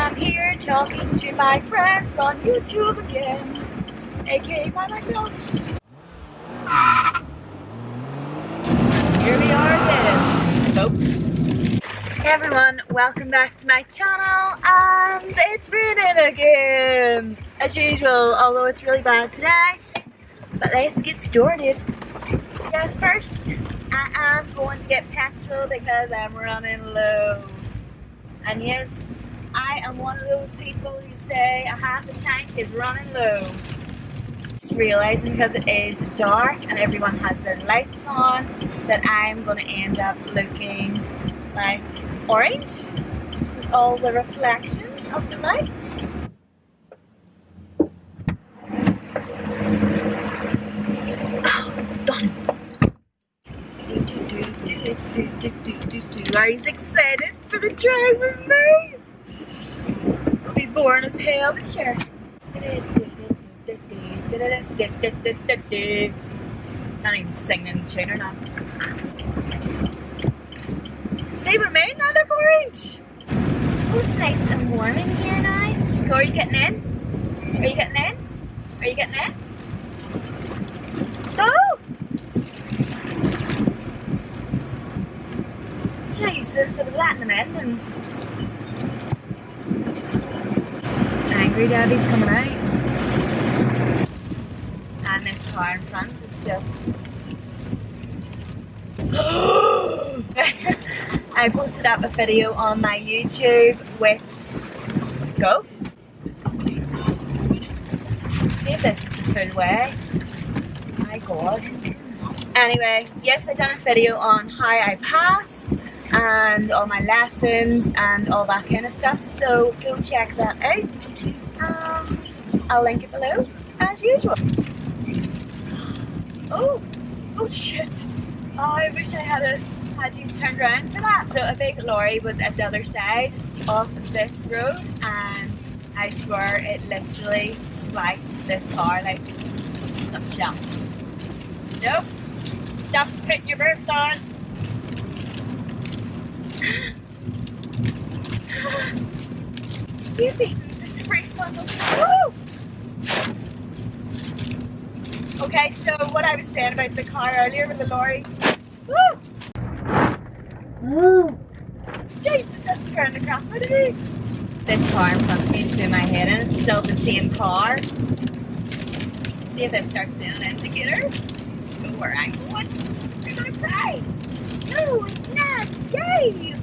I'm here talking to my friends on YouTube again, aka by myself. Here we are again, folks. Hey everyone, welcome back to my channel, and it's raining again, as usual, although it's really bad today. But let's get started. Yeah, first, I am going to get petrol because I'm running low. And yes, I am one of those people who say a half a tank is running low. Just realizing because it is dark and everyone has their lights on that I'm going to end up looking like orange with all the reflections of the lights. Are you excited for the drive with me? I'll be boring as hell, but sure. Not even singing the tune or not. See what I mean? I look orange. Oh, it's nice and warm in here now. Go, are you getting in? Are you getting in? Are you getting in? Go! Jesus, I was letting them in and angry daddy's coming out. And this car in front is just I posted up a video on my YouTube which go see if this is the full way. My god. Anyway, yes, I done a video on how I passed and all my lessons and all that kind of stuff, so go check that out and I'll link it below as usual. Oh shit, oh, I wish I had you turned around for that. So a big lorry was at the other side of this road and I swear it literally splashed this car like some jump. Nope, stop putting your brakes on. See if these brakes on them. Woo! Okay, so what I was saying about the car earlier with the lorry. Woo! Woo! Jesus, that's scaring the crap out of me. This car in front of me is doing my head in. It's still the same car. See if this starts in an indicator. Go where I'm going. You're gonna cry. No, it's not. Yay!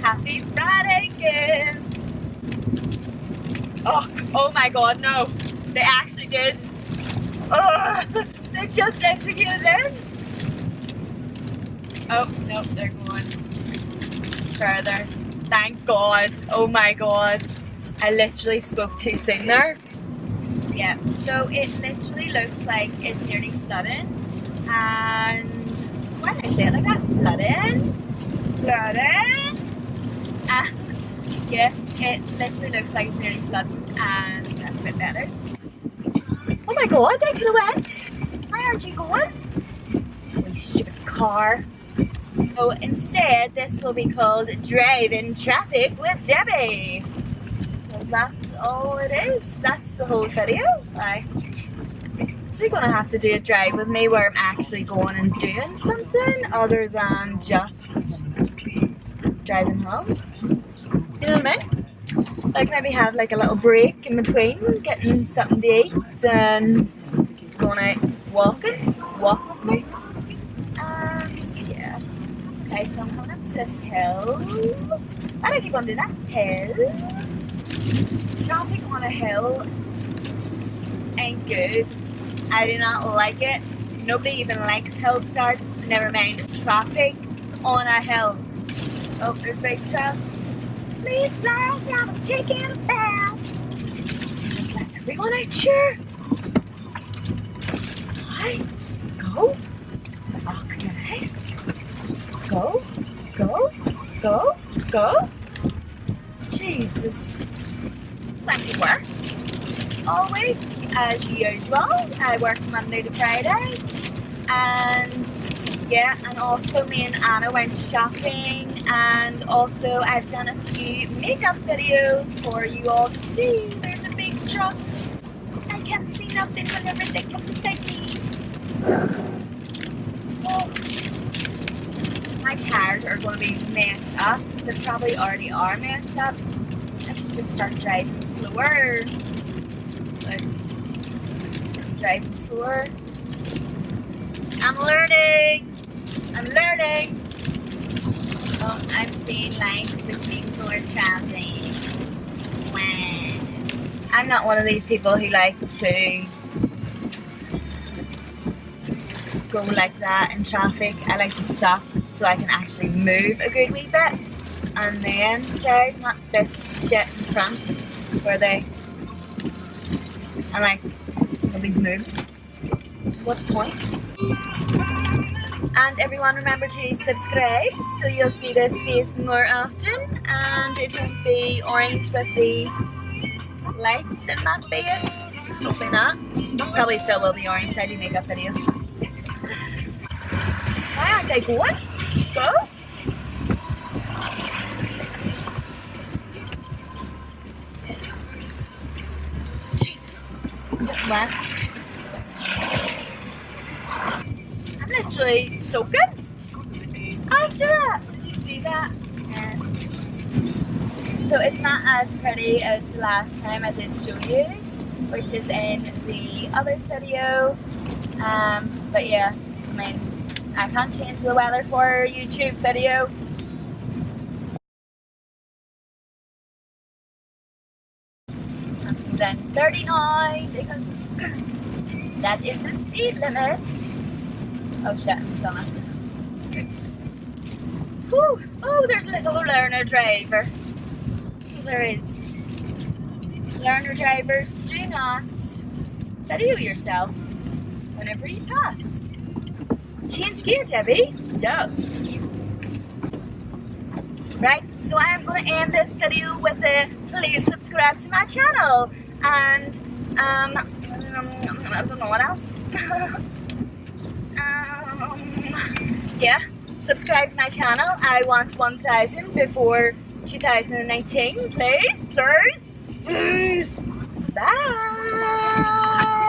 Happy Friday again. Oh my god, no. They actually did. Oh, they just indicated in. Oh, no, they're going further. Thank god. Oh my god. I literally spoke too soon there. Yeah, so it literally looks like it's nearly flooding. And why did I say it like that? Flooding. Yeah, it literally looks like it's nearly flooding, and that's a bit better. Oh my god, they could have went. Why aren't you going? You stupid car. So instead, this will be called Driving Traffic with Debbie. Because that's all it is. That's the whole video. You're gonna have to do a drive with me where I'm actually going and doing something other than just driving home. You know what I mean? Like maybe have like a little break in between, getting something to eat and going out walking. Walk with me. And yeah. Okay, so I'm coming up to this hill. Why do I keep on doing that? Hill. Traffic on a hill ain't good. I do not like it. Nobody even likes hill starts. Never mind traffic on a hill. Oh, there's big child. Splash, splash, I was taking a bath. Just let everyone out here. Hi. Go. Okay. Go. Go. Go. Go. Jesus. Plenty of work. All week, as usual. I work Monday to Friday. And Yeah, and also me and Anna went shopping, and also I've done a few makeup videos for you all to see. There's a big truck. I can't see nothing whenever they come beside me. Oh. My tires are going to be messed up. They probably already are messed up. I should just start driving slower. Like, driving slower. I'm learning. Oh, I'm seeing lights, which means more traveling. Wow. I'm not one of these people who like to go like that in traffic. I like to stop so I can actually move a good wee bit and then drive, not this shit in front where I'm like, nobody's moving. What's the point? And everyone, remember to subscribe so you'll see this face more often, and it won't be orange with the lights in my face. Hopefully not. Probably still will be orange. I do makeup videos. Why aren't they going? Go. Jesus. It's wet. I'm literally soaking. After that. Did you see that? Yeah. So it's not as pretty as the last time I did show you, which is in the other video. But yeah, I mean, I can't change the weather for a YouTube video. I'm then 39 because that is the speed limit. Oh shit, I'm still not. Scoops. Whew. Oh, there's a little learner driver. So there is. Learner drivers, do not video yourself whenever you pass. Change gear, Debbie. Yes. Right, so I am going to end this video with a please subscribe to my channel. And, I don't know what else. Yeah, subscribe to my channel. I want 1,000 before 2019, please. Bye.